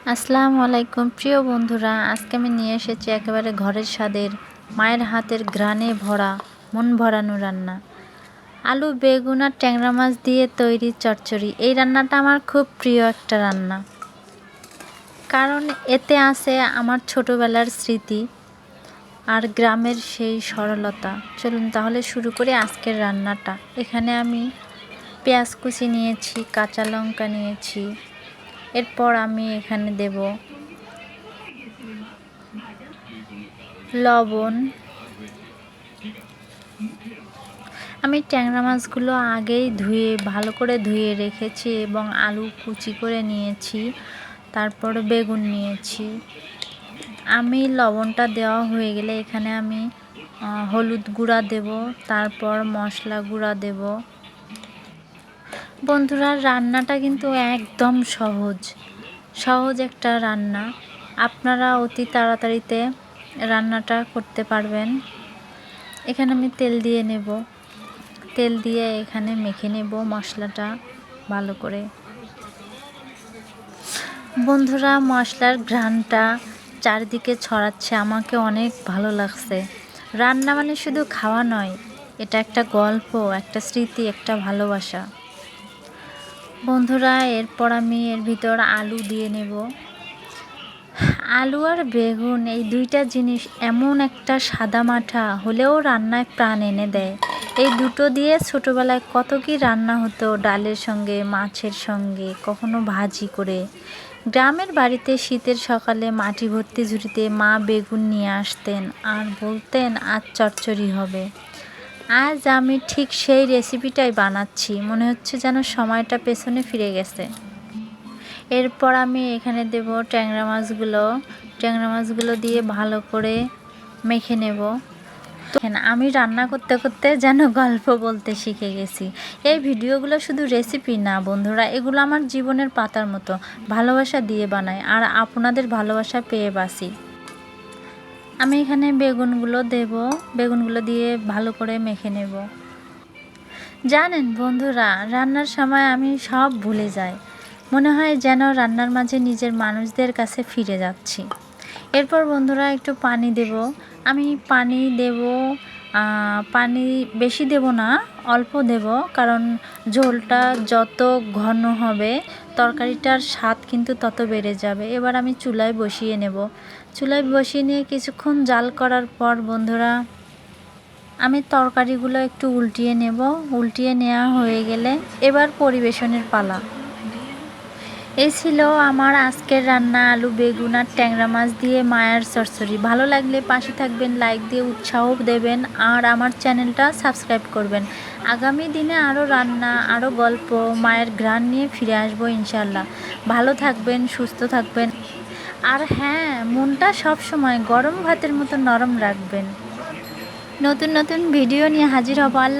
আসসালামু আলাইকুম প্রিয় বন্ধুরা, আজকে আমি নিয়ে এসেছি একেবারে ঘরের স্বাদের মায়ের হাতের ঘ্রাণে ভরা মন ভরানো রান্না। আলু বেগুন আর ট্যাংরা মাছ দিয়ে তৈরি চচ্চড়ি। এই রান্নাটা আমার খুব প্রিয় একটা রান্না, কারণ এতে আছে আমার ছোটোবেলার স্মৃতি আর গ্রামের সেই সরলতা। চলুন তাহলে শুরু করি আজকের রান্নাটা। এখানে আমি পেঁয়াজ কুচি নিয়েছি, কাঁচা লঙ্কা নিয়েছি। এরপর আমি এখানে দেব লবণ। আমি ট্যাংরা মাছগুলো আগেই ভালো করে ধুয়ে রেখেছি এবং আলু কুচি করে নিয়েছি, তারপর বেগুন নিয়েছি। আমি লবণটা দেওয়া হয়ে গেলে এখানে আমি হলুদ গুঁড়া দেব, তারপর মশলা গুঁড়া দেব। বন্ধুরা, রান্নাটা কিন্তু একদম সহজ একটা রান্না। আপনারা অতি তাড়াতাড়িতে রান্নাটা করতে পারবেন। এখানে আমি তেল দিয়ে নেব, তেল দিয়ে এখানে মেখে নেব মশলাটা ভালো করে। বন্ধুরা, মশলার ঘ্রাণটা চারিদিকে ছড়াচ্ছে, আমাকে অনেক ভালো লাগছে। রান্না মানে শুধু খাওয়া নয়, এটা একটা গল্প, একটা স্মৃতি, একটা ভালোবাসা। বন্ধুরা, এরপর আমি এর ভিতর আলু দিয়ে নেব। আলু আর বেগুন এই দুইটা জিনিস এমন একটা সাদামাঠা হলেও রান্নায় প্রাণ এনে দেয়। এই দুটো দিয়ে ছোটোবেলায় কত কি রান্না হতো, ডালের সঙ্গে, মাছের সঙ্গে, কখনো ভাজি করে। গ্রামের বাড়িতে শীতের সকালে মাটি ভর্তি ঝুড়িতে মা বেগুন নিয়ে আসতেন আর বলতেন আজ চচ্চড়ি হবে। আজ আমি ঠিক সেই রেসিপিটাই বানাচ্ছি, মনে হচ্ছে যেন সময়টা পেছনে ফিরে গেছে। এরপর আমি এখানে দেব ট্যাংরা মাছগুলো দিয়ে ভালো করে মেখে নেব। আমি রান্না করতে করতে যেন গল্প বলতে শিখে গেছি। এই ভিডিওগুলো শুধু রেসিপি না বন্ধুরা, এগুলো আমার জীবনের পাতার মতো, ভালোবাসা দিয়ে বানাই আর আপনাদের ভালোবাসা পেয়ে বাসি। আমি এখানে বেগুনগুলো দিয়ে ভালো করে মেখে নেব। জানেন বন্ধুরা, রান্নার সময় আমি সব ভুলে যাই, মনে হয় যেন রান্নার মাঝে নিজের মানুষদের কাছে ফিরে যাচ্ছি। এরপর বন্ধুরা একটু পানি দেব। আমি পানি বেশি দেব না, অল্প দেব, কারণ ঝোলটা যত ঘন হবে তরকারিটার স্বাদ কিন্তু তত বেড়ে যাবে। এবার আমি চুলায় বসিয়ে নেব। চুলায় বসিয়ে নিয়ে কিছুক্ষণ জাল করার পর বন্ধুরা, আমি তরকারিগুলো একটু উল্টিয়ে নেব। উল্টিয়ে নেওয়া হয়ে গেলে এবার পরিবেশনের পালা। এই ছিল আমার আজকের রান্না, আলু বেগুন আর ট্যাংরা মাছ দিয়ে মায়ের চচ্চড়ি। ভালো লাগলে পাশে থাকবেন, লাইক দিয়ে উৎসাহ দেবেন আর আমার চ্যানেলটা সাবস্ক্রাইব করবেন। আগামী দিনে আরও রান্না, আরও গল্প, মায়ের ঘ্রাণ নিয়ে ফিরে আসবো ইনশাল্লাহ। ভালো থাকবেন, সুস্থ থাকবেন আর হ্যাঁ, মনটা সবসময় গরম ভাতের মতো নরম রাখবেন। নতুন ভিডিও নিয়ে হাজির হব। আল্লাহ।